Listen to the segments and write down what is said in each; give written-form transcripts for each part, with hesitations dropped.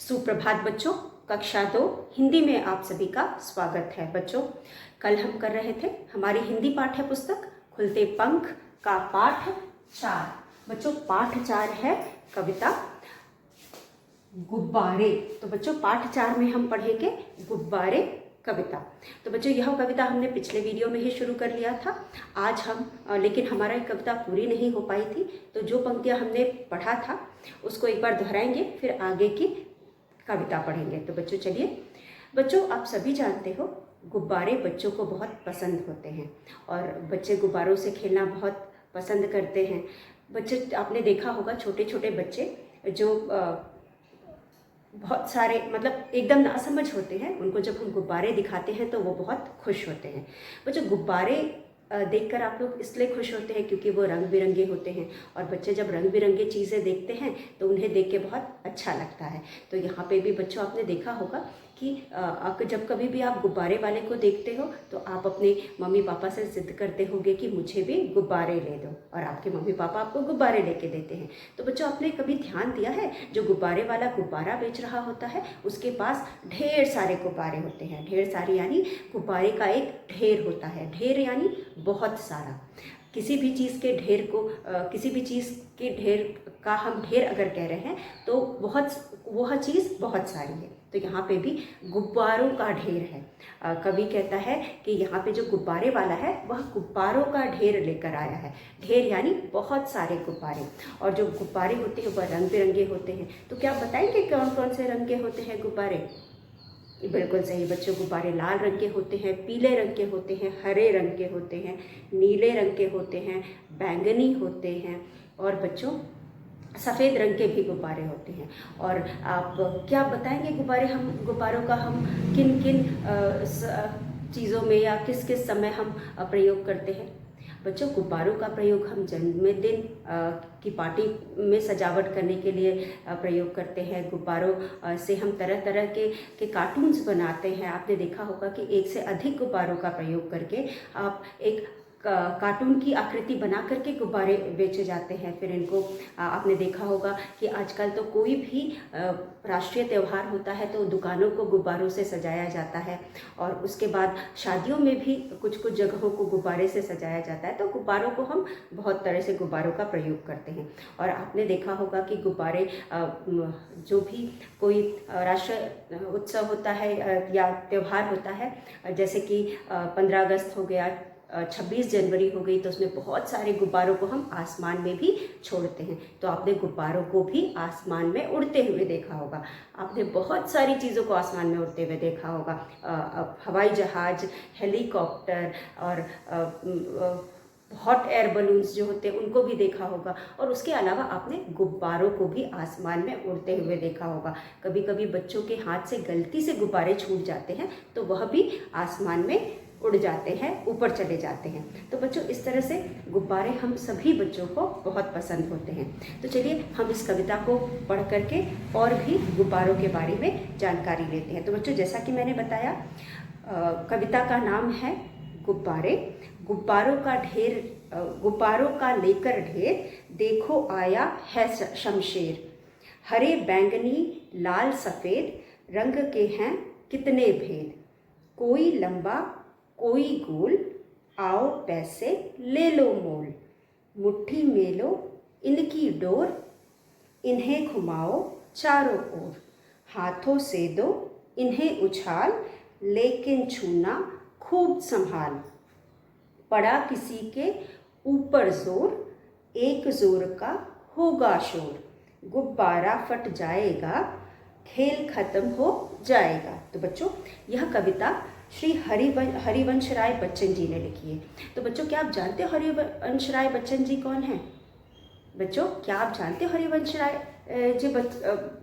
सुप्रभात बच्चों। कक्षा 2 हिंदी में आप सभी का स्वागत है। बच्चों, कल हम कर रहे थे हमारी हिंदी पाठ्य पुस्तक खुलते पंख का पाठ 4। बच्चों, पाठ 4 है कविता गुब्बारे। तो बच्चों, पाठ 4 में हम पढ़ेंगे गुब्बारे कविता। तो बच्चों, यह कविता हमने पिछले वीडियो में ही शुरू कर लिया था। आज हम लेकिन हमारा कविता पूरी नहीं हो पाई थी, तो जो पंक्तियां हमने पढ़ा था उसको एक बार दोहराएंगे, फिर आगे की कविता पढ़ेंगे। तो बच्चों चलिए। बच्चों, आप सभी जानते हो गुब्बारे बच्चों को बहुत पसंद होते हैं और बच्चे गुब्बारों से खेलना बहुत पसंद करते हैं। बच्चे, आपने देखा होगा छोटे छोटे बच्चे जो बहुत सारे मतलब एकदम नासमझ होते हैं, उनको जब हम गुब्बारे दिखाते हैं तो वो बहुत खुश होते हैं। बच्चों, गुब्बारे देखकर आप लोग इसलिए खुश होते हैं क्योंकि वो रंग बिरंगे होते हैं और बच्चे जब रंग बिरंगे चीज़ें देखते हैं तो उन्हें देख के बहुत अच्छा लगता है। तो यहाँ पे भी बच्चों आपने देखा होगा कि जब कभी भी आप गुब्बारे वाले को देखते हो तो आप अपने मम्मी पापा से जिद करते होगे कि मुझे भी गुब्बारे ले दो, और आपके मम्मी पापा आपको गुब्बारे लेके देते हैं। तो बच्चों, आपने कभी ध्यान दिया है जो गुब्बारे वाला गुब्बारा बेच रहा होता है उसके पास ढेर सारे गुब्बारे होते हैं। ढेर सारे यानी गुब्बारे का एक ढेर होता है। ढेर यानी बहुत सारा। किसी भी चीज़ के ढेर को किसी भी चीज़ के ढेर का हम ढेर अगर कह रहे हैं तो वह चीज़ बहुत सारी है। तो यहाँ पे भी गुब्बारों का ढेर है। कवि कहता है कि यहाँ पे जो गुब्बारे वाला है वह गुब्बारों का ढेर लेकर आया है। ढेर यानी बहुत सारे गुब्बारे, और जो गुब्बारे होते हैं वह रंग बिरंगे होते हैं। तो क्या आप बताएंगे कौन कौन से रंग के होते हैं गुब्बारे? बिल्कुल सही बच्चों, गुब्बारे लाल रंग के होते हैं, पीले रंग के होते हैं, हरे रंग के होते हैं, नीले रंग के होते हैं, बैंगनी होते हैं, और बच्चों सफ़ेद रंग के भी गुब्बारे होते हैं। और आप क्या बताएंगे गुब्बारों का हम किन किन चीज़ों में या किस किस समय हम प्रयोग करते हैं? बच्चों, गुब्बारों का प्रयोग हम जन्मदिन की पार्टी में सजावट करने के लिए प्रयोग करते हैं। गुब्बारों से हम तरह तरह के कार्टून्स बनाते हैं। आपने देखा होगा कि एक से अधिक गुब्बारों का प्रयोग करके आप एक कार्टून की आकृति बना करके गुब्बारे बेचे जाते हैं। फिर इनको आपने देखा होगा कि आजकल तो कोई भी राष्ट्रीय त्यौहार होता है तो दुकानों को गुब्बारों से सजाया जाता है, और उसके बाद शादियों में भी कुछ कुछ जगहों को गुब्बारे से सजाया जाता है। तो गुब्बारों को हम बहुत तरह से गुब्बारों का प्रयोग करते हैं। और आपने देखा होगा कि गुब्बारे जो भी कोई राष्ट्रीय उत्सव होता है या त्यौहार होता है, जैसे कि 15 अगस्त हो गया, 26 जनवरी हो गई, तो उसमें बहुत सारे गुब्बारों को हम आसमान में भी छोड़ते हैं। तो आपने गुब्बारों को भी आसमान में उड़ते हुए देखा होगा। आपने बहुत सारी चीज़ों को आसमान में उड़ते हुए देखा होगा। हवाई जहाज, हेलीकॉप्टर और हॉट एयर बलून्स जो होते हैं उनको भी देखा होगा। और उसके अलावा आपने गुब्बारों को भी आसमान में उड़ते हुए देखा होगा। कभी कभी बच्चों के हाथ से गलती से गुब्बारे छूट जाते हैं तो वह भी आसमान में उड़ जाते हैं, ऊपर चले जाते हैं। तो बच्चों, इस तरह से गुब्बारे हम सभी बच्चों को बहुत पसंद होते हैं। तो चलिए हम इस कविता को पढ़ करके और भी गुब्बारों के बारे में जानकारी लेते हैं। तो बच्चों, जैसा कि मैंने बताया, कविता का नाम है गुब्बारे। गुब्बारों का लेकर ढेर, देखो आया है शमशेर। हरे बैंगनी लाल सफ़ेद, रंग के हैं कितने भेद। कोई लंबा कोई गोल, आओ पैसे ले लो मोल। मुट्ठी में लो इनकी डोर, इन्हें घुमाओ चारों ओर। हाथों से दो इन्हें उछाल, लेकिन छूना खूब संभाल। पड़ा किसी के ऊपर जोर, एक जोर का होगा शोर। गुब्बारा फट जाएगा, खेल खत्म हो जाएगा। तो बच्चों, यह कविता श्री हरिवंश राय बच्चन जी ने लिखी है। तो बच्चों, क्या आप जानते हो हरिवंश राय बच्चन जी कौन है? बच्चों, क्या आप जानते हो हरिवंश राय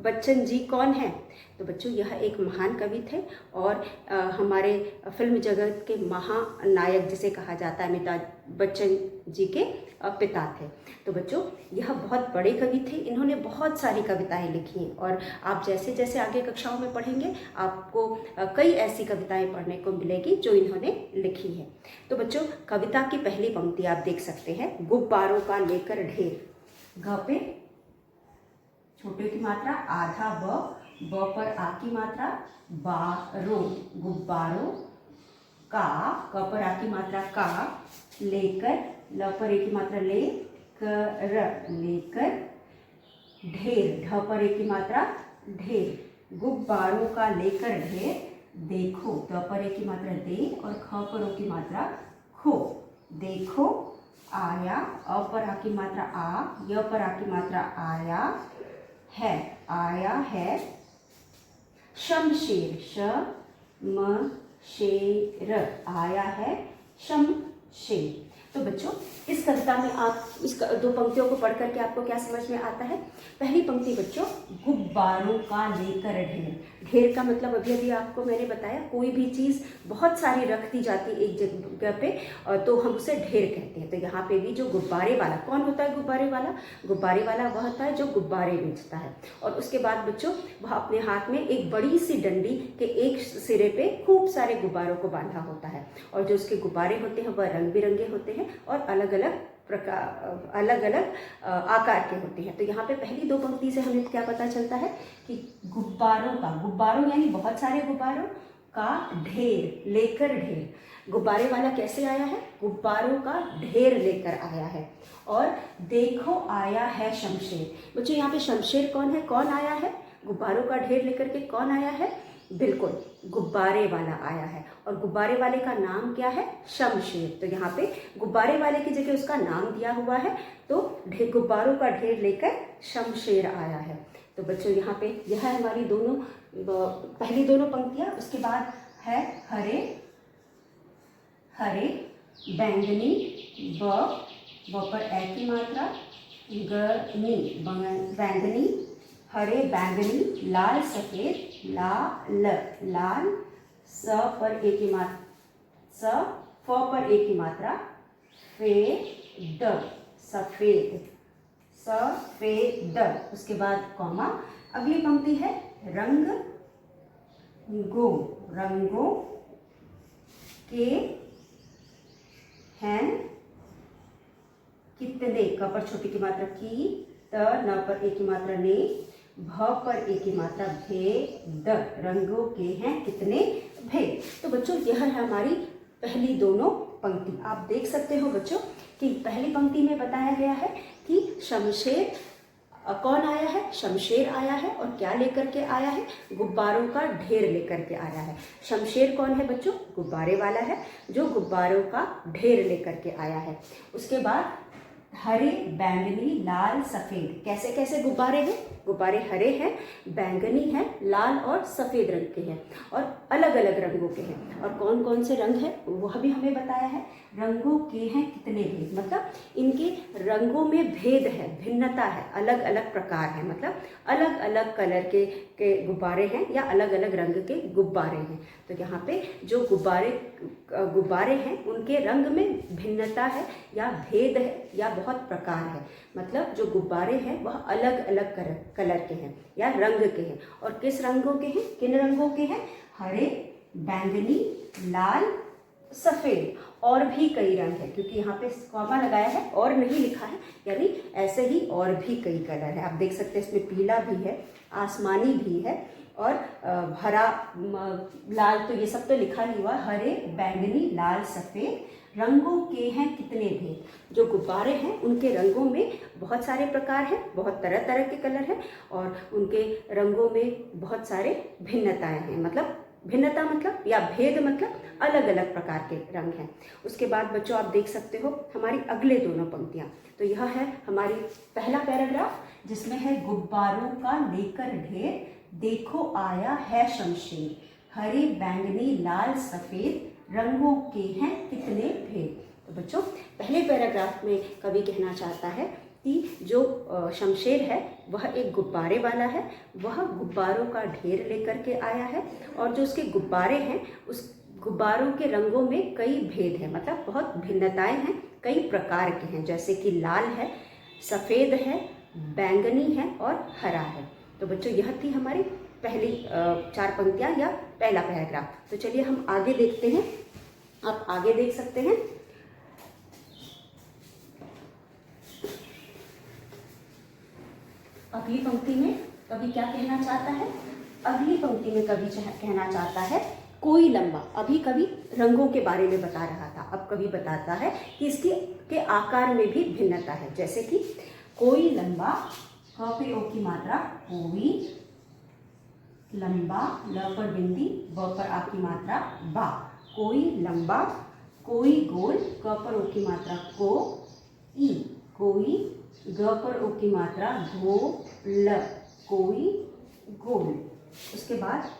बच्चन जी कौन है? तो बच्चों, यह एक महान कवि थे और हमारे फिल्म जगत के महानायक जिसे कहा जाता है अमिताभ बच्चन जी के पिता थे। तो बच्चों, यह बहुत बड़े कवि थे। इन्होंने बहुत सारी कविताएं लिखी हैं और आप जैसे जैसे आगे कक्षाओं में पढ़ेंगे आपको कई ऐसी कविताएं पढ़ने को मिलेगी जो इन्होंने लिखी है। तो बच्चों, कविता की पहली पंक्ति आप देख सकते हैं, गुब्बारों का लेकर ढेर। घ पे छोटे की मात्रा आधा ब, ब पर आ की मात्रा बारो, गुब्बारों का, क पर आ की मात्रा का, लेकर, ल पर ए की मात्रा ले, कर, लेकर, ढेर, ढ पर ए की मात्रा ढेर, गुब्बारों का लेकर ढेर, देखो, द पर ए की मात्रा दे और ख पर ओ की मात्रा खो, देखो आया, अ पर आ की मात्रा आ, य पर आ की मात्रा आया है, शमशेर, श म शेर, आया है शमशेर। तो बच्चों इस कविता में आप इस दो पंक्तियों को पढ़ करके आपको क्या समझ में आता है? पहली पंक्ति बच्चों, गुब्बारों का लेकर ढेर, ढेर का मतलब अभी अभी आपको मैंने बताया, कोई भी चीज़ बहुत सारी रख दी जाती है एक जगह पे तो हम उसे ढेर कहते हैं। तो यहाँ पे भी जो गुब्बारे वाला, कौन होता है गुब्बारे वाला? गुब्बारे वाला वह होता है जो गुब्बारे बेचता है। और उसके बाद बच्चों वह अपने हाथ में एक बड़ी सी डंडी के एक सिरे पे खूब सारे गुब्बारों को बांधा होता है, और जो उसके गुब्बारे होते हैं वह रंग बिरंगे होते हैं और अलग अलग प्रकार, अलग अलग आकार के होते हैं। तो यहाँ पे पहली दो पंक्ति से हमें क्या पता चलता है कि गुब्बारों का, गुब्बारों यानी बहुत सारे गुब्बारों का ढेर, लेकर ढेर, गुब्बारे वाला कैसे आया है? गुब्बारों का ढेर लेकर आया है। और देखो आया है शमशेर, बच्चों यहाँ पे शमशेर कौन है? कौन आया है? गुब्बारों का ढेर लेकर के कौन आया है? बिल्कुल गुब्बारे वाला आया है। और गुब्बारे वाले का नाम क्या है? शमशेर। तो यहाँ पे गुब्बारे वाले की जगह उसका नाम दिया हुआ है, तो गुब्बारों का ढेर लेकर शमशेर आया है। तो बच्चों यहाँ पे यह है हमारी दोनों पहली दोनों पंक्तियाँ। उसके बाद है हरे, हरे, बैंगनी, ब पर ए की मात्रा, गनी, बैंगनी, हरे, बैंगनी, लाल, सफेद, लाल, लाल, स पर ए की मात्रा, स, फ पर ए की मात्रा, फेद, सफेद, सफेद। उसके बाद कॉमा, अगली पंक्ति है रंग गो, रंगों के हैं कितने, क पर छोटी की मात्रा की, त, न पर ए की मात्रा ने, भ पर ए की मात्रा भेद, रंगों के हैं कितने भेद। तो बच्चों यह है हमारी पहली दोनों पंक्ति। आप देख सकते हो बच्चों कि पहली पंक्ति में बताया गया है कि शमशेर कौन आया है? शमशेर आया है। और क्या लेकर के आया है? गुब्बारों का ढेर लेकर के आया है। शमशेर कौन है बच्चों? गुब्बारे वाला है जो गुब्बारों का ढेर लेकर के आया है। उसके बाद हरे, बैंगनी, लाल, सफेद, कैसे कैसे गुब्बारे हैं? गुब्बारे हरे हैं, बैंगनी हैं, लाल और सफ़ेद रंग के हैं और अलग अलग रंगों के हैं। और कौन कौन से रंग हैं वह भी हमें बताया है। रंगों के हैं कितने भेद, मतलब इनके रंगों में भेद है, भिन्नता है, अलग अलग प्रकार है, मतलब अलग अलग कलर के गुब्बारे हैं या अलग अलग रंग के गुब्बारे हैं। तो यहाँ पे जो गुब्बारे हैं उनके रंग में भिन्नता है या भेद है या बहुत प्रकार है, मतलब जो गुब्बारे हैं वह अलग अलग कलर के हैं या रंग के हैं। और किस रंगों के हैं? किन रंगों के हैं? हरे, बैंगनी, लाल, सफ़ेद, और भी कई रंग है, क्योंकि यहाँ पे कॉमा लगाया है और नहीं लिखा है, यानी ऐसे ही और भी कई कलर है। आप देख सकते हैं इसमें पीला भी है, आसमानी भी है और हरा, लाल, तो ये सब तो लिखा ही हुआ। हरे, बैंगनी, लाल, सफ़ेद, रंगों के हैं कितने भेद। जो गुब्बारे हैं उनके रंगों में बहुत सारे प्रकार हैं, बहुत तरह तरह के कलर हैं और उनके रंगों में बहुत सारे भिन्नताएं हैं, मतलब भिन्नता मतलब या भेद मतलब अलग अलग प्रकार के रंग हैं। उसके बाद बच्चों आप देख सकते हो हमारी अगले दोनों पंक्तियां। तो यह है हमारी पहला पैराग्राफ जिसमें है गुब्बारों का लेकर ढेर, देखो आया है शमशेर, हरे, बैंगनी, लाल, सफ़ेद, रंगों के हैं कितने भेद। तो बच्चों पहले पैराग्राफ में कवि कहना चाहता है कि जो शमशेर है वह एक गुब्बारे वाला है, वह गुब्बारों का ढेर लेकर के आया है और जो उसके गुब्बारे हैं उस गुब्बारों के रंगों में कई भेद हैं, मतलब बहुत भिन्नताएं हैं, कई प्रकार के हैं, जैसे कि लाल है, सफ़ेद है, बैंगनी है और हरा है। तो बच्चों यह थी हमारी पहली 4 पंक्तियाँ या पहला पैराग्राफ। तो चलिए हम आगे देखते हैं। आप आगे देख सकते हैं। अगली पंक्ति में कवि क्या कहना चाहता है अगली पंक्ति में कवि कहना चाहता है कोई लंबा। अभी कवि रंगों के बारे में बता रहा था, अब कवि बताता है कि इसके के आकार में भी भिन्नता है। जैसे कि कोई लंबा, क पे ओ की मात्रा, कोई लंबा, ल पर बिंदी, ब पर आ की मात्रा, बा। कोई लंबा, कोई गोल, क पर ओ की मात्रा, को, ई। कोई, ग पर ओ की मात्रा, घो, ल। कोई गोल। उसके बाद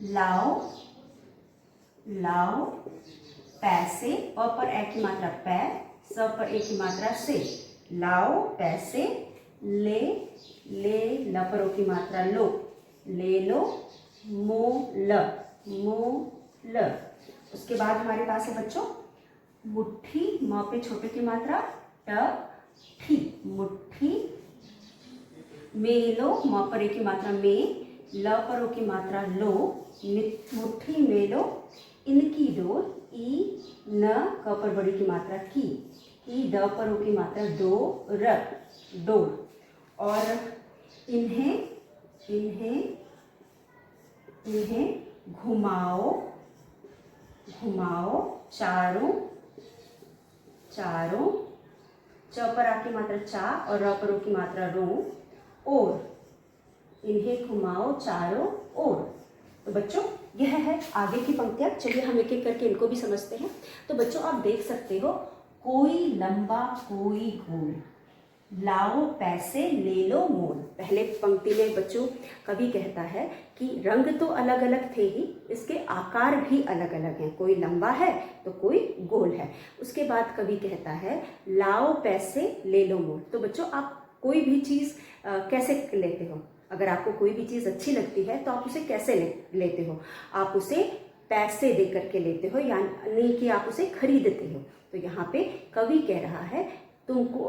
लाओ, लाओ, पैसे, प पर ए की मात्रा, पै, स पर ए की मात्रा, से। लाओ पैसे, ले, ले, ल पर ओ की मात्रा, लो, ले लो, मोल, मोल। उसके बाद हमारे पास है बच्चों मुट्ठी, म पे छोटे की मात्रा, ट, ठी। मुट्ठी, मेलो, म पर ए की मात्रा, में, ल पर ओ की मात्रा, लो, मुट्ठी मेलो, इनकी डोर, ई, न, क पर बड़ी की मात्रा, की, ई, ड पर ओ की मात्रा, दो, र, डोर। और इन्हें, इन्हें, इन्हें घुमाओ, घुमाओ, चारों, चारों, च पर आ की मात्रा, चा, और र पर ओ की मात्रा, रो, और। इन्हें घुमाओ चारों ओर। तो बच्चों यह है आगे की पंक्तियां। चलिए हम एक एक करके इनको भी समझते हैं। तो बच्चों आप देख सकते हो, कोई लंबा, कोई गोल, लाओ पैसे, ले लो मोल। पहले पंक्ति में बच्चों कवि कहता है कि रंग तो अलग अलग थे ही, इसके आकार भी अलग अलग हैं। कोई लंबा है तो कोई गोल है। उसके बाद कवि कहता है लाओ पैसे, ले लो मोल। तो बच्चों आप कोई भी चीज़ कैसे लेते हो? अगर आपको कोई भी चीज़ अच्छी लगती है तो आप उसे कैसे लेते हो? आप उसे पैसे दे करके लेते हो, यानी कि आप उसे खरीदते हो। तो यहाँ पे कवि कह रहा है तुमको,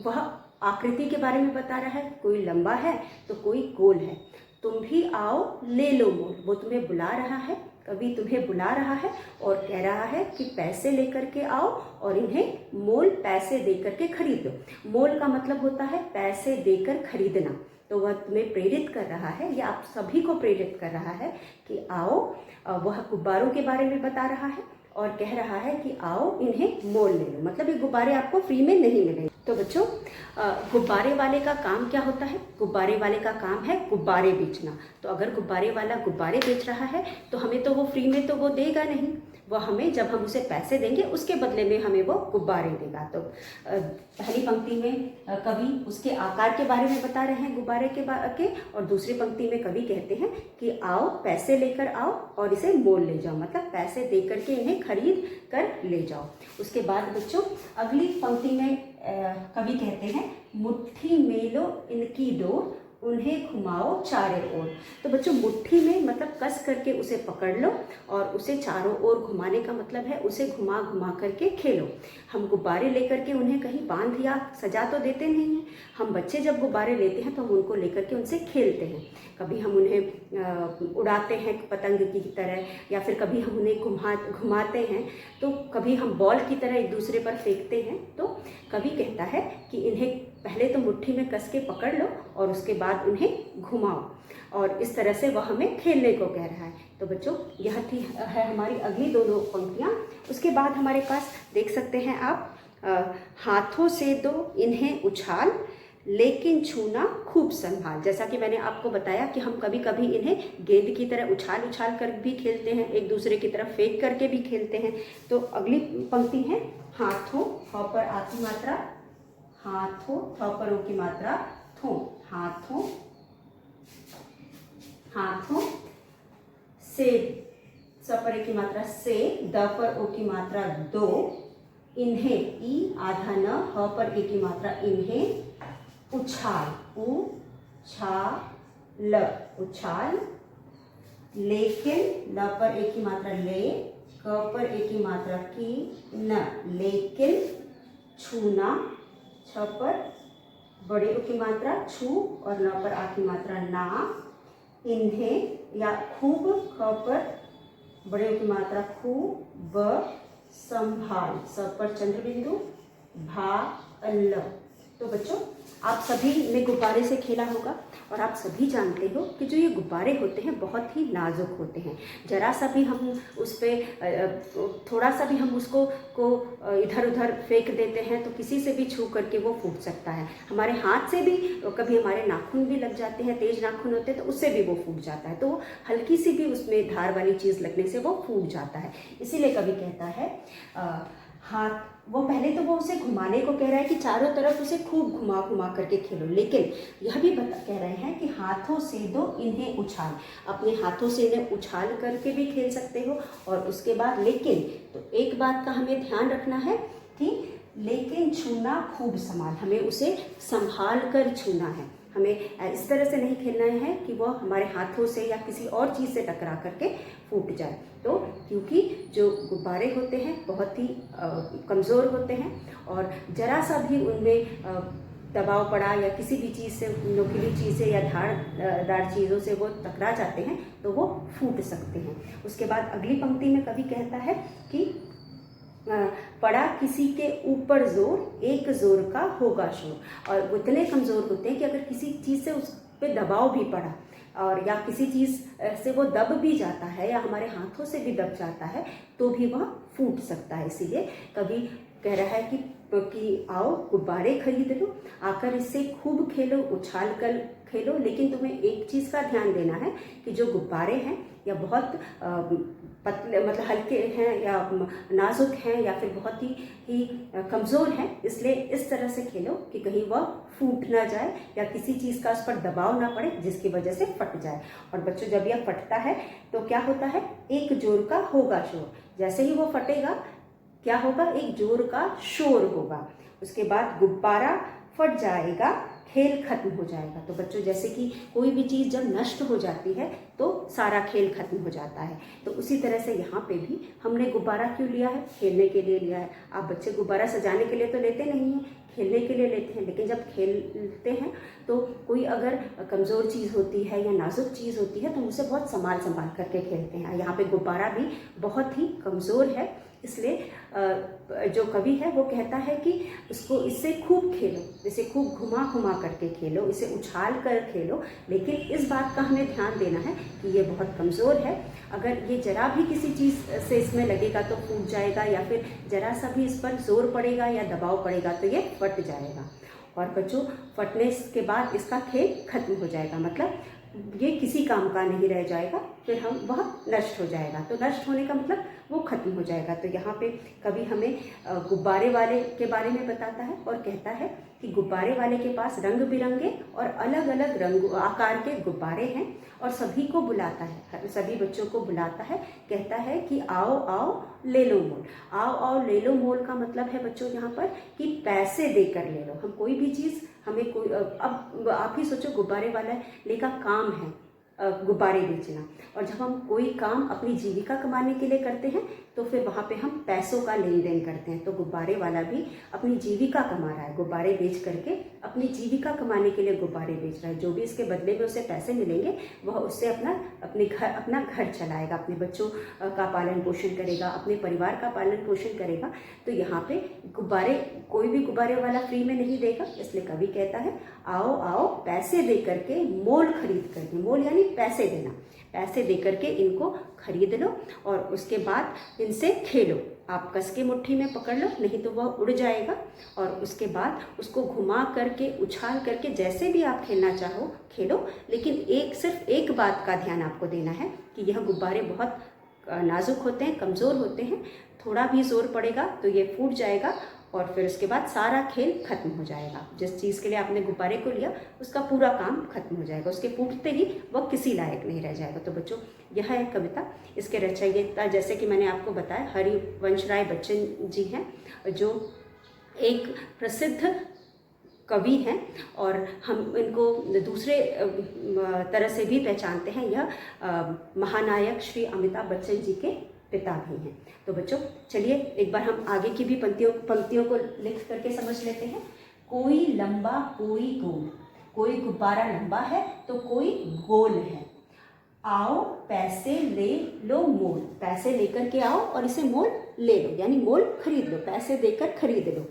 वह आकृति के बारे में बता रहा है, कोई लंबा है तो कोई गोल है। तुम भी आओ ले लो मोल। वो तुम्हें बुला रहा है, कवि तुम्हें बुला रहा है और कह रहा है कि पैसे लेकर के आओ और इन्हें मोल, पैसे देकर के खरीदो। मोल का मतलब होता है पैसे देकर खरीदना। तो वह तुम्हें प्रेरित कर रहा है, या आप सभी को प्रेरित कर रहा है कि आओ। वह गुब्बारों के बारे में बता रहा है और कह रहा है कि आओ इन्हें मोल ले लो। मतलब ये गुब्बारे आपको फ्री में नहीं मिलेंगे। तो बच्चों गुब्बारे वाले का काम क्या होता है? गुब्बारे वाले का काम है गुब्बारे बेचना। तो अगर गुब्बारे वाला गुब्बारे बेच रहा है तो हमें तो वो फ्री में तो वो देगा नहीं, वह हमें जब हम उसे पैसे देंगे उसके बदले में हमें वो गुब्बारे देगा। तो पहली पंक्ति में कवि उसके आकार के बारे में बता रहे हैं गुब्बारे के, और दूसरी पंक्ति में कवि कहते हैं कि आओ पैसे लेकर आओ और इसे मोल ले जाओ। मतलब पैसे दे करके इन्हें खरीद कर ले जाओ। उसके बाद बच्चों अगली पंक्ति में कवि कहते हैं मुट्ठी मेलो इनकी डोर, उन्हें घुमाओ चारों ओर। तो बच्चों मुट्ठी में मतलब कस करके उसे पकड़ लो और उसे चारों ओर घुमाने का मतलब है उसे घुमा घुमा करके खेलो। हम गुब्बारे लेकर के उन्हें कहीं बांध या सजा तो देते नहीं हैं। हम बच्चे जब गुब्बारे लेते हैं तो हम उनको लेकर के उनसे खेलते हैं। कभी हम उन्हें उड़ाते हैं पतंग की तरह, या फिर कभी हम उन्हें घुमाते हैं, तो कभी हम बॉल की तरह एक दूसरे पर फेंकते हैं। तो कवि कहता है कि इन्हें पहले तो मुट्ठी में कस के पकड़ लो और उसके बाद उन्हें घुमाओ, और इस तरह से वह हमें खेलने को कह रहा है। तो बच्चों यह थी है हमारी अगली दोनों पंक्तियाँ। उसके बाद हमारे पास देख सकते हैं आप, हाथों से दो इन्हें उछाल, लेकिन छूना खूब संभाल। जैसा कि मैंने आपको बताया कि हम कभी कभी इन्हें गेंद की तरह उछाल उछाल कर भी खेलते हैं, एक दूसरे की तरफ फेंक करके भी खेलते हैं। तो अगली पंक्ति है हाथों, ह पर आ की मात्रा, हाथों, थ पर ओ की मात्रा, थो। हाथों, हाथों से, स पर ए की मात्रा से, द पर ओ की मात्रा, दो। इन्हें, ई आधा न, ह पर ए की मात्रा, इन्हें उछाल, उ छा ल, उछाल। लेकिन, ल पर ए की मात्रा, ले, क पर ए की मात्रा, की, न, लेकिन। छूना, छ पर बड़े ओ की मात्रा, छू, और न पर आ की मात्रा, ना। इन्हें या खूब, ख पर बड़े ओ की मात्रा, खू, ब, संभाल, स पर चंद्र बिंदु, भा, ल। तो बच्चों आप सभी ने गुब्बारे से खेला होगा और आप सभी जानते हो कि जो ये गुब्बारे होते हैं बहुत ही नाजुक होते हैं। जरा सा भी हम उस पर थोड़ा सा भी हम उसको इधर उधर फेंक देते हैं तो किसी से भी छू करके वो फूट सकता है। हमारे हाथ से भी, कभी हमारे नाखून भी लग जाते हैं, तेज नाखून होते हैं तो उससे भी वो फूट जाता है। तो हल्की सी भी उसमें धार वाली चीज़ लगने से वो फूट जाता है। इसीलिए कवि कहता है हाथ, वो पहले तो वो उसे घुमाने को कह रहा है कि चारों तरफ उसे खूब घुमा घुमा करके खेलो, लेकिन यह भी कह रहे हैं कि हाथों से दो इन्हें उछाल, अपने हाथों से इन्हें उछाल करके भी खेल सकते हो। और उसके बाद लेकिन, तो एक बात का हमें ध्यान रखना है कि लेकिन छूना खूब संभाल, हमें उसे संभाल कर छूना है। हमें इस तरह से नहीं खेलना है कि वो हमारे हाथों से या किसी और चीज़ से टकरा करके फूट जाए। तो क्योंकि जो गुब्बारे होते हैं बहुत ही कमज़ोर होते हैं और ज़रा सा भी उनमें दबाव पड़ा या किसी भी चीज़ से, नुकीली चीज़ से या धारदार चीज़ों से वो टकरा जाते हैं तो वो फूट सकते हैं। उसके बाद अगली पंक्ति में कवि कहता है कि पड़ा किसी के ऊपर जोर, एक जोर का होगा शोर। और वो इतने कमज़ोर होते हैं कि अगर किसी चीज़ से उस पर दबाव भी पड़ा और या किसी चीज़ से वो दब भी जाता है या हमारे हाथों से भी दब जाता है तो भी वह फूट सकता है। इसीलिए कवि कह रहा है कि आओ गुब्बारे खरीद लो, आकर इससे खूब खेलो, उछाल कर खेलो, लेकिन तुम्हें एक चीज़ का ध्यान देना है कि जो गुब्बारे हैं या बहुत पतले, मतलब हल्के हैं या नाजुक हैं या फिर बहुत ही कमज़ोर हैं, इसलिए इस तरह से खेलो कि कहीं वह फूट ना जाए या किसी चीज़ का उस पर दबाव ना पड़े जिसकी वजह से फट जाए। और बच्चों जब यह फटता है तो क्या होता है, एक जोर का होगा शोर। जैसे ही वो फटेगा क्या होगा, एक जोर का शोर होगा। उसके बाद गुब्बारा फट जाएगा, खेल खत्म हो जाएगा। तो बच्चों जैसे कि कोई भी चीज़ जब नष्ट हो जाती है तो सारा खेल खत्म हो जाता है, तो उसी तरह से यहाँ पे भी हमने गुब्बारा क्यों लिया है, खेलने के लिए लिया है। आप बच्चे गुब्बारा सजाने के लिए तो लेते नहीं हैं, खेलने के लिए लेते हैं, लेकिन जब खेलते हैं तो कोई अगर कमज़ोर चीज़ होती है या नाजुक चीज़ होती है तो हम उसे बहुत संभाल करके खेलते हैं। यहाँ पे गुब्बारा भी बहुत ही कमज़ोर है, इसलिए जो कवि है वो कहता है कि इससे खूब खेलो, इसे खूब घुमा करके खेलो, इसे उछाल कर खेलो, लेकिन इस बात का हमें ध्यान देना है कि ये बहुत कमज़ोर है। अगर ये जरा भी किसी चीज़ से इसमें लगेगा तो फूट जाएगा, या फिर जरा सा भी इस पर जोर पड़ेगा या दबाव पड़ेगा तो ये फट जाएगा। और बच्चों फटने के बाद इसका खेल खत्म हो जाएगा, मतलब ये किसी काम का नहीं रह जाएगा, फिर वह नष्ट हो जाएगा। तो नष्ट होने का मतलब वो खत्म हो जाएगा। तो यहाँ पे कवि हमें गुब्बारे वाले के बारे में बताता है और कहता है कि गुब्बारे वाले के पास रंग बिरंगे और अलग अलग रंग आकार के गुब्बारे हैं और सभी को बुलाता है, सभी बच्चों को बुलाता है, कहता है कि आओ आओ ले लो मोल। आओ आओ ले लो मोल का मतलब है बच्चों यहाँ पर कि पैसे देकर ले लो। हम कोई भी चीज़, हमें कोई, अब आप ही सोचो गुब्बारे वाले का काम है गुब्बारे बेचना, और जब हम कोई काम अपनी जीविका कमाने के लिए करते हैं तो फिर वहाँ पे हम पैसों का लेन देन करते हैं। तो गुब्बारे वाला भी अपनी जीविका कमा रहा है, गुब्बारे बेच करके अपनी जीविका कमाने के लिए गुब्बारे बेच रहा है। जो भी इसके बदले में उसे पैसे मिलेंगे वह उससे अपना घर चलाएगा, अपने बच्चों का पालन पोषण करेगा, अपने परिवार का पालन पोषण करेगा। तो यहाँ पे गुब्बारे कोई भी गुब्बारे वाला फ्री में नहीं देगा, इसलिए कवि कहता है आओ आओ पैसे दे करके मोल खरीद करके, मोल यानी पैसे देना, पैसे दे करके इनको खरीद लो और उसके बाद इनसे खेलो। आप कस के मुट्ठी में पकड़ लो, नहीं तो वह उड़ जाएगा। और उसके बाद उसको घुमा करके, उछाल करके, जैसे भी आप खेलना चाहो खेलो, लेकिन सिर्फ एक बात का ध्यान आपको देना है कि यह गुब्बारे बहुत नाजुक होते हैं, कमज़ोर होते हैं, थोड़ा भी जोर पड़ेगा तो ये फूट जाएगा और फिर उसके बाद सारा खेल खत्म हो जाएगा। जिस चीज़ के लिए आपने गुब्बारे को लिया उसका पूरा काम खत्म हो जाएगा, उसके फूटते ही वह किसी लायक नहीं रह जाएगा। तो बच्चों यह है कविता। इसके रचयिता जैसे कि मैंने आपको बताया हरिवंश राय बच्चन जी हैं, जो एक प्रसिद्ध कवि हैं और हम इनको दूसरे तरह से भी पहचानते हैं। यह महानायक श्री अमिताभ बच्चन जी के पिता भी हैं। तो बच्चों चलिए एक बार हम आगे की भी पंक्तियों को लिख करके समझ लेते हैं। कोई लंबा कोई गोल, कोई गुब्बारा लंबा है तो कोई गोल है, आओ पैसे ले लो मोल, पैसे लेकर के आओ और इसे मोल ले लो, यानी मोल खरीद लो, पैसे देकर खरीद लो।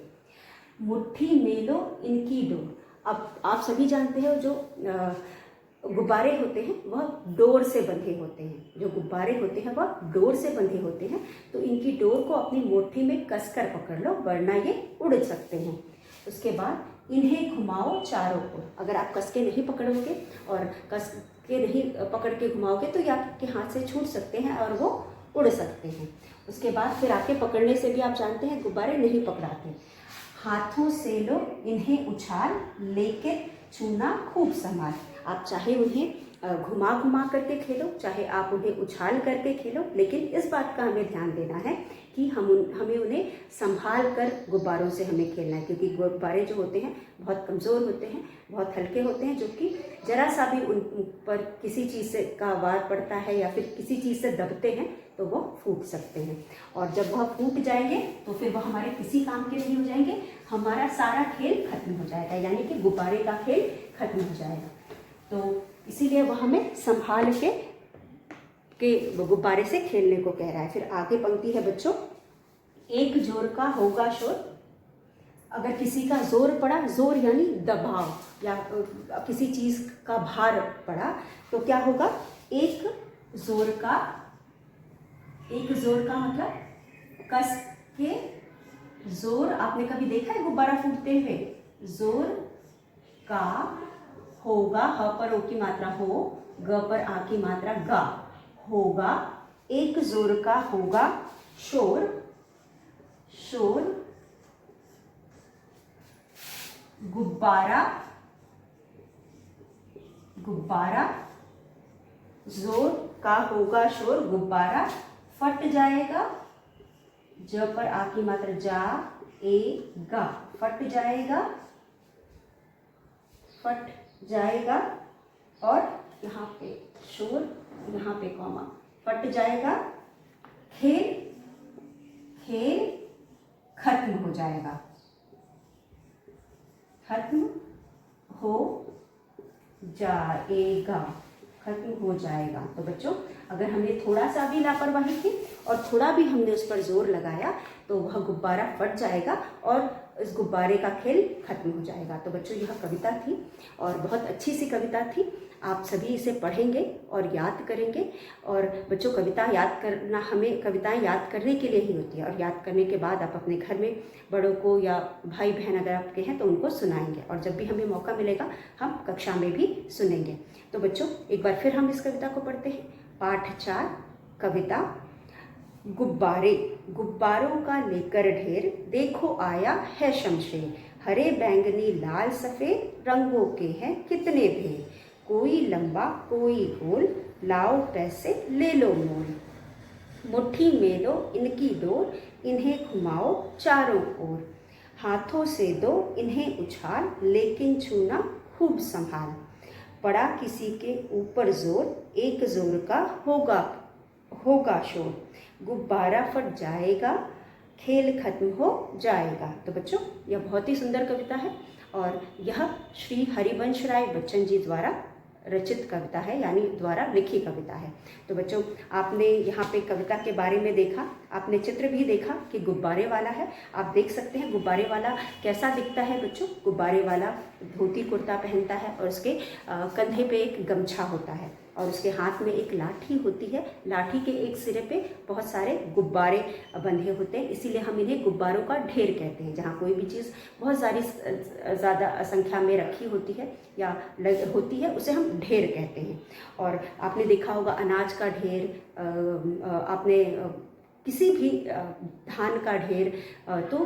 मुट्ठी में लो इनकी डोर। अब आप सभी जानते हो जो गुब्बारे होते हैं वह डोर से बंधे होते हैं। जो गुब्बारे होते हैं वह डोर से बंधे होते हैं, तो इनकी डोर को अपनी मुट्ठी में कसकर पकड़ लो, वरना ये उड़ सकते हैं। उसके बाद इन्हें घुमाओ चारों ओर। अगर आप कस के नहीं पकड़ोगे और कस के नहीं पकड़ के घुमाओगे तो ये आपके हाथ से छूट सकते हैं और वो उड़ सकते हैं। उसके बाद फिर आपके पकड़ने से भी आप जानते हैं गुब्बारे नहीं पकड़ाते। हाथों से लो इन्हें उछाल, लेके छूना खूब संभाल। आप चाहे उन्हें घुमा घुमा करके खेलो, चाहे आप उन्हें उछाल करके खेलो, लेकिन इस बात का हमें ध्यान देना है कि हमें उन्हें संभाल कर गुब्बारों से हमें खेलना है, क्योंकि गुब्बारे जो होते हैं बहुत कमज़ोर होते हैं, बहुत हल्के होते हैं, जो कि ज़रा सा भी उन पर किसी चीज़ से का वार पड़ता है या फिर किसी चीज़ से दबते हैं तो वो फूट सकते हैं। और जब वह फूट जाएंगे तो फिर वह हमारे किसी काम के नहीं हो जाएंगे, हमारा सारा खेल खत्म हो जाएगा, यानी कि गुब्बारे का खेल खत्म हो जाएगा। तो इसीलिए वह हमें संभाल के गुब्बारे से खेलने को कह रहा है। फिर आगे पंक्ति है बच्चों, एक जोर का होगा शोर। अगर किसी का जोर पड़ा, जोर यानी दबाव या किसी चीज़ का भार पड़ा तो क्या होगा, एक जोर का मतलब कस के जोर। आपने कभी देखा है गुब्बारा फूटते हुए? जोर का होगा, ह पर ओ की मात्रा हो, ग पर आ की मात्रा गा, होगा। एक जोर का होगा शोर, गुब्बारा जोर का होगा शोर, गुब्बारा फट जाएगा। ज पर आ की मात्रा जा, ए गा, फट जाएगा। और यहाँ पे शोर, यहाँ पे कॉमा, फट जाएगा। खेल खत्म हो जाएगा, खत्म हो जाएगा। तो बच्चों, अगर हमने थोड़ा सा भी लापरवाही की और थोड़ा भी हमने उस पर जोर लगाया तो वह गुब्बारा फट जाएगा और इस गुब्बारे का खेल खत्म हो जाएगा। तो बच्चों, यह कविता थी और बहुत अच्छी सी कविता थी। आप सभी इसे पढ़ेंगे और याद करेंगे। और बच्चों, कविता याद करना हमें कविताएं याद करने के लिए ही होती है, और याद करने के बाद आप अपने घर में बड़ों को या भाई बहन अगर आपके हैं तो उनको सुनाएंगे, और जब भी हमें मौका मिलेगा हम कक्षा में भी सुनेंगे। तो बच्चों, एक बार फिर हम इस कविता को पढ़ते हैं। पाठ 4, कविता गुब्बारे। गुब्बारों का लेकर ढेर, देखो आया है शमशेर। हरे बैंगनी लाल सफ़ेद, रंगों के हैं कितने भेद। कोई लंबा कोई गोल, लाओ पैसे ले लो मोल। मुट्ठी में लो इनकी डोर, इन्हें घुमाओ चारों ओर। हाथों से दो इन्हें उछाल, लेकिन छूना खूब संभाल। पड़ा किसी के ऊपर जोर, एक जोर का होगा शोर। गुब्बारा फट जाएगा, खेल खत्म हो जाएगा। तो बच्चों, यह बहुत ही सुंदर कविता है और यह श्री हरिवंश राय बच्चन जी द्वारा रचित कविता है, यानी द्वारा लिखी कविता है। तो बच्चों, आपने यहाँ पे कविता के बारे में देखा, आपने चित्र भी देखा कि गुब्बारे वाला है। आप देख सकते हैं गुब्बारे वाला कैसा दिखता है बच्चों। गुब्बारे वाला धोती कुर्ता पहनता है और उसके कंधे पे एक गमछा होता है और उसके हाथ में एक लाठी होती है। लाठी के एक सिरे पे बहुत सारे गुब्बारे बंधे होते हैं, इसीलिए हम इन्हें गुब्बारों का ढेर कहते हैं। जहाँ कोई भी चीज़ बहुत ज़्यादा संख्या में रखी होती है या होती है, उसे हम ढेर कहते हैं। और आपने देखा होगा अनाज का ढेर, आपने किसी भी धान का ढेर, तो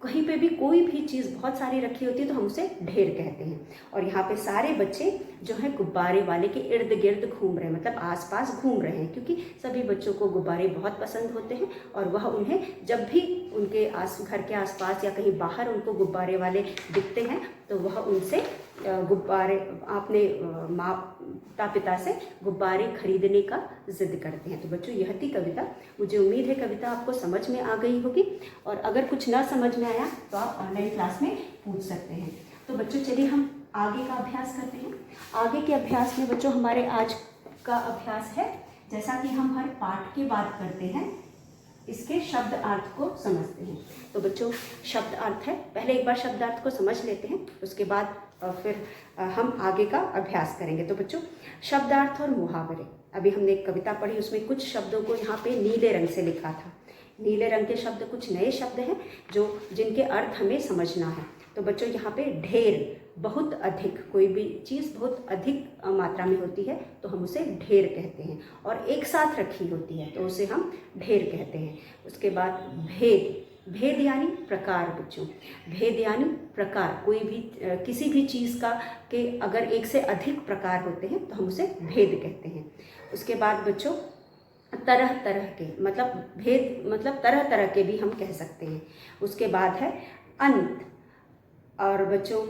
कहीं पे भी कोई भी चीज़ बहुत सारी रखी होती है तो हम उसे ढेर कहते हैं। और यहाँ पे सारे बच्चे जो हैं गुब्बारे वाले के इर्द गिर्द घूम रहे हैं, मतलब आसपास घूम रहे हैं, क्योंकि सभी बच्चों को गुब्बारे बहुत पसंद होते हैं और वह उन्हें जब भी उनके घर के आसपास या कहीं बाहर उनको गुब्बारे वाले दिखते हैं तो वह उनसे गुब्बारे अपने माता पिता से गुब्बारे खरीदने का जिद करते हैं। तो बच्चों, यह थी कविता। मुझे उम्मीद है कविता आपको समझ में आ गई होगी, और अगर कुछ ना समझ में आया तो आप ऑनलाइन क्लास में पूछ सकते हैं। तो बच्चों, चलिए हम आगे का अभ्यास करते हैं। आगे के अभ्यास में बच्चों हमारे आज का अभ्यास है, जैसा कि हम हर पाठ के बाद करते हैं, इसके शब्द अर्थ को समझते हैं। तो बच्चों शब्द अर्थ है, पहले एक बार शब्द अर्थ को समझ लेते हैं, उसके बाद फिर हम आगे का अभ्यास करेंगे। तो बच्चों शब्दार्थ और मुहावरे, अभी हमने एक कविता पढ़ी, उसमें कुछ शब्दों को यहाँ पे नीले रंग से लिखा था। नीले रंग के शब्द कुछ नए शब्द हैं जिनके अर्थ हमें समझना है। तो बच्चों यहाँ पे ढेर, बहुत अधिक, कोई भी चीज़ बहुत अधिक मात्रा में होती है तो हम उसे ढेर कहते हैं, और एक साथ रखी होती है तो उसे हम ढेर कहते हैं। उसके बाद भेद, भेद यानी प्रकार बच्चों, भेद यानी प्रकार, कोई भी किसी भी चीज़ का के अगर एक से अधिक प्रकार होते हैं तो हम उसे भेद कहते हैं। उसके बाद बच्चों तरह तरह के, मतलब भेद मतलब तरह तरह के भी हम कह सकते हैं। उसके बाद है अंत, और बच्चों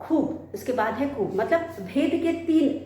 खूब, इसके बाद है खूब, मतलब भेद के 3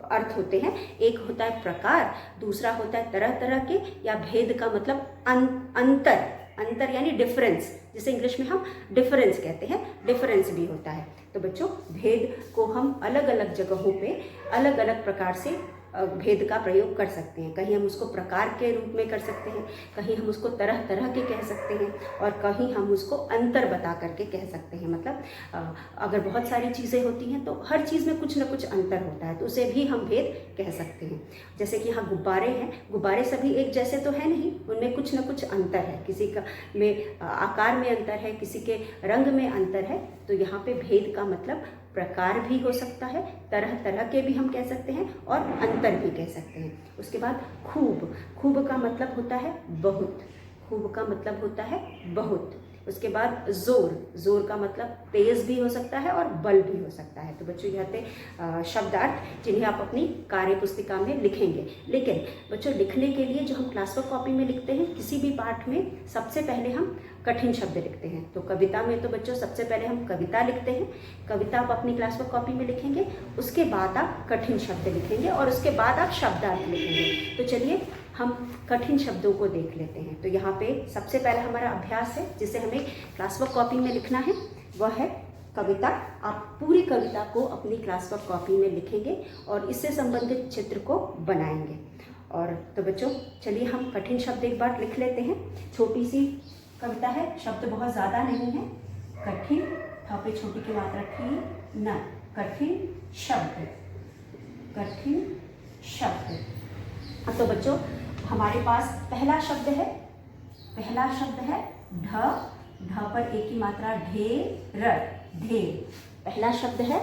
अर्थ होते हैं। एक होता है प्रकार, दूसरा होता है तरह तरह के, या भेद का मतलब अंतर, अंतर यानी डिफरेंस, जिसे इंग्लिश में हम डिफरेंस कहते हैं, डिफरेंस भी होता है। तो बच्चों भेद को हम अलग अलग जगहों पे अलग अलग प्रकार से भेद का प्रयोग कर सकते हैं। कहीं हम उसको प्रकार के रूप में कर सकते हैं, कहीं हम उसको तरह तरह के कह सकते हैं, और कहीं हम उसको अंतर बता करके कह सकते हैं। मतलब अगर बहुत सारी चीज़ें होती हैं तो हर चीज़ में कुछ ना कुछ अंतर होता है, तो उसे भी हम भेद कह सकते हैं। जैसे कि यहाँ गुब्बारे हैं, गुब्बारे सभी एक जैसे तो है नहीं, उनमें कुछ ना कुछ अंतर है, किसी का में आकार में अंतर है, किसी के रंग में अंतर है। तो यहाँ पे भेद का मतलब प्रकार भी हो सकता है, तरह तरह के भी हम कह सकते हैं, और अंतर भी कह सकते हैं। उसके बाद खूब, खूब का मतलब होता है बहुत, खूब का मतलब होता है बहुत। उसके बाद जोर, जोर का मतलब तेज भी हो सकता है और बल भी हो सकता है। तो बच्चों यह थे शब्दार्थ जिन्हें आप अपनी कार्य पुस्तिका में लिखेंगे। लेकिन बच्चों लिखने के लिए जो हम क्लास वर्क कॉपी में लिखते हैं, किसी भी पाठ में सबसे पहले हम कठिन शब्द लिखते हैं। तो कविता में तो बच्चों सबसे पहले हम कविता लिखते हैं, कविता आप अपनी क्लास वर्क कॉपी में लिखेंगे, उसके बाद आप कठिन शब्द लिखेंगे, और उसके बाद आप शब्दार्थ लिखेंगे। तो चलिए हम कठिन शब्दों को देख लेते हैं। तो यहाँ पे सबसे पहला हमारा अभ्यास है जिसे हमें क्लास वर्क कॉपी में लिखना है, वह है कविता। आप पूरी कविता को अपनी क्लास वर्क कॉपी में लिखेंगे और इससे संबंधित चित्र को बनाएंगे। और तो बच्चों चलिए हम कठिन शब्द एक बार लिख लेते हैं। छोटी सी कविता है, शब्द बहुत ज़्यादा नहीं है। कठिन, थ पे छोटी की मात्रा थी न, कठिन शब्द, कठिन शब्द। तो बच्चों हमारे पास पहला शब्द है, पहला शब्द है ढ, ढ पर एक ही मात्रा ढेर, ढेर, पहला शब्द है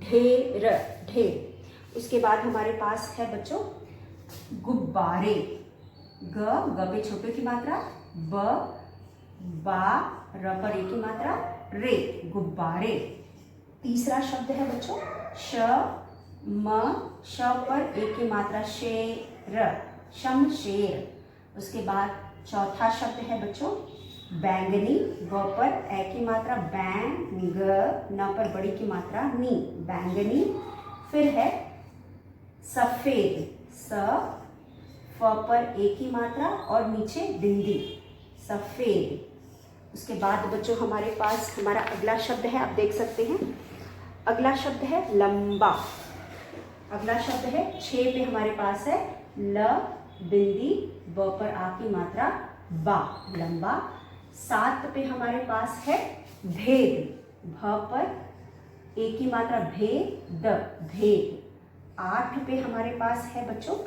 ढेर, ढेर। उसके बाद हमारे पास है बच्चों गुब्बारे, ग पे छोटे की मात्रा, ब, बा, र पर एक ही मात्रा, रे, गुब्बारे। तीसरा शब्द है बच्चों श, म, श पर एक ही मात्रा, शेर, शमशेर। उसके बाद चौथा शब्द है बच्चों बैंगनी, ब पर ए की मात्रा, बैंग, न पर बड़ी की मात्रा, नी, बैंगनी। फिर है सफेद, स, फ पर एक ही मात्रा और नीचे बिंदी, सफेद। उसके बाद बच्चों हमारे पास हमारा अगला शब्द है, आप देख सकते हैं, अगला शब्द है लंबा। अगला शब्द है 6 पे हमारे पास है ल, बिंदी, ब पर आ की मात्रा, बा, लंबा। 7 पे हमारे पास है भेद, भ पर एक ही मात्रा, भेद, भेद। 8 पे हमारे पास है बच्चों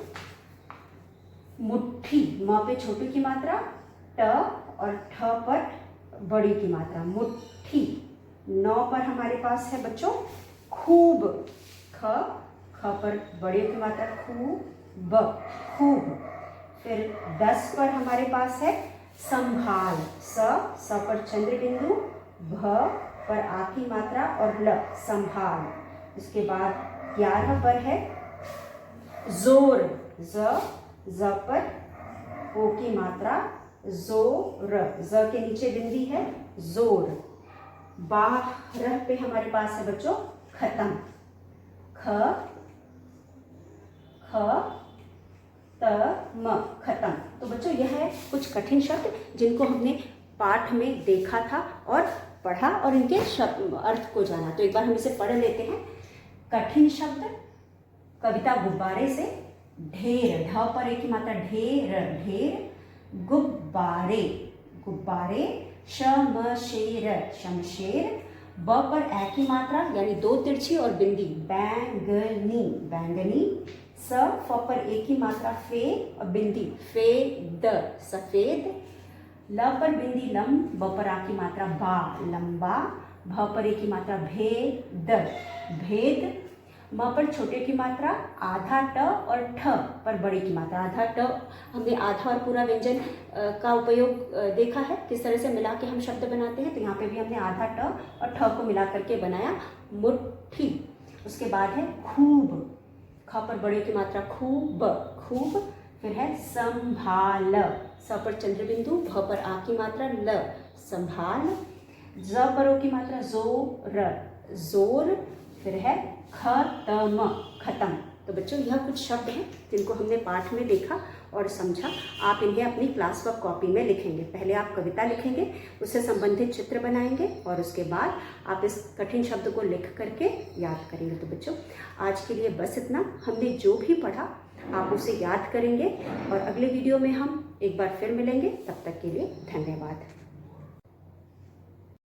मुट्ठी, म पे छोटी की मात्रा, ट और ठ पर बड़ी की मात्रा, मुट्ठी। 9 पर हमारे पास है बच्चों खूब, ख, ख पर बड़े की मात्रा, खूब, खूब। फिर 10 पर हमारे पास है संभाल, स पर चंद्र बिंदु, भ पर आ की मात्रा और ल, संभाल। उसके बाद 11 पर है जोर, ज पर ओ की मात्रा, जोर, ज के नीचे बिंदी है, जोर। 12 पे हमारे पास है बच्चों खत्म, ख, त, म, खत्म। तो बच्चों यह है कुछ कठिन शब्द जिनको हमने पाठ में देखा था और पढ़ा और इनके अर्थ को जाना। तो एक बार हम इसे पढ़ लेते हैं। कठिन शब्द, कविता गुब्बारे से, ढेर, ढ पर एक ही मात्रा, ढेर ढेर। गुब्बारे, गुब्बारे। शमशेर, शमशेर। ब पर ए की मात्रा यानी 2 तिरछी और बिंदी, बैंगनी, बैंगनी। स फ पर एक ही मात्रा, फे और बिंदी, फेद, सफेद। ल पर बिंदी लम, ब पर आ की मात्रा बा, लंबा। भ पर एक की मात्रा, भेद, भेद। म पर छोटे की मात्रा आधा ट और ठ पर बड़े की मात्रा, आधा ट। हमने आधा और पूरा व्यंजन का उपयोग देखा है, किस तरह से मिला के हम शब्द बनाते हैं। तो यहाँ पे भी हमने आधा ट और ठ को मिला करके बनाया, मुट्ठी। उसके बाद है खूब, ख पर बड़े की मात्रा खूब, खूब। फिर है संभाल, स पर चंद्रबिंदु, भ पर आ की मात्रा ल, संभाल। ज पर ओ की मात्रा जोर, जोर। फिर है खत्म, खत्म। तो बच्चों यह कुछ शब्द हैं जिनको हमने पाठ में देखा और समझा। आप इन्हें अपनी क्लास वर्क कॉपी में लिखेंगे। पहले आप कविता लिखेंगे, उससे संबंधित चित्र बनाएंगे और उसके बाद आप इस कठिन शब्द को लिख करके याद करेंगे। तो बच्चों आज के लिए बस इतना। हमने जो भी पढ़ा आप उसे याद करेंगे और अगले वीडियो में हम एक बार फिर मिलेंगे। तब तक के लिए धन्यवाद।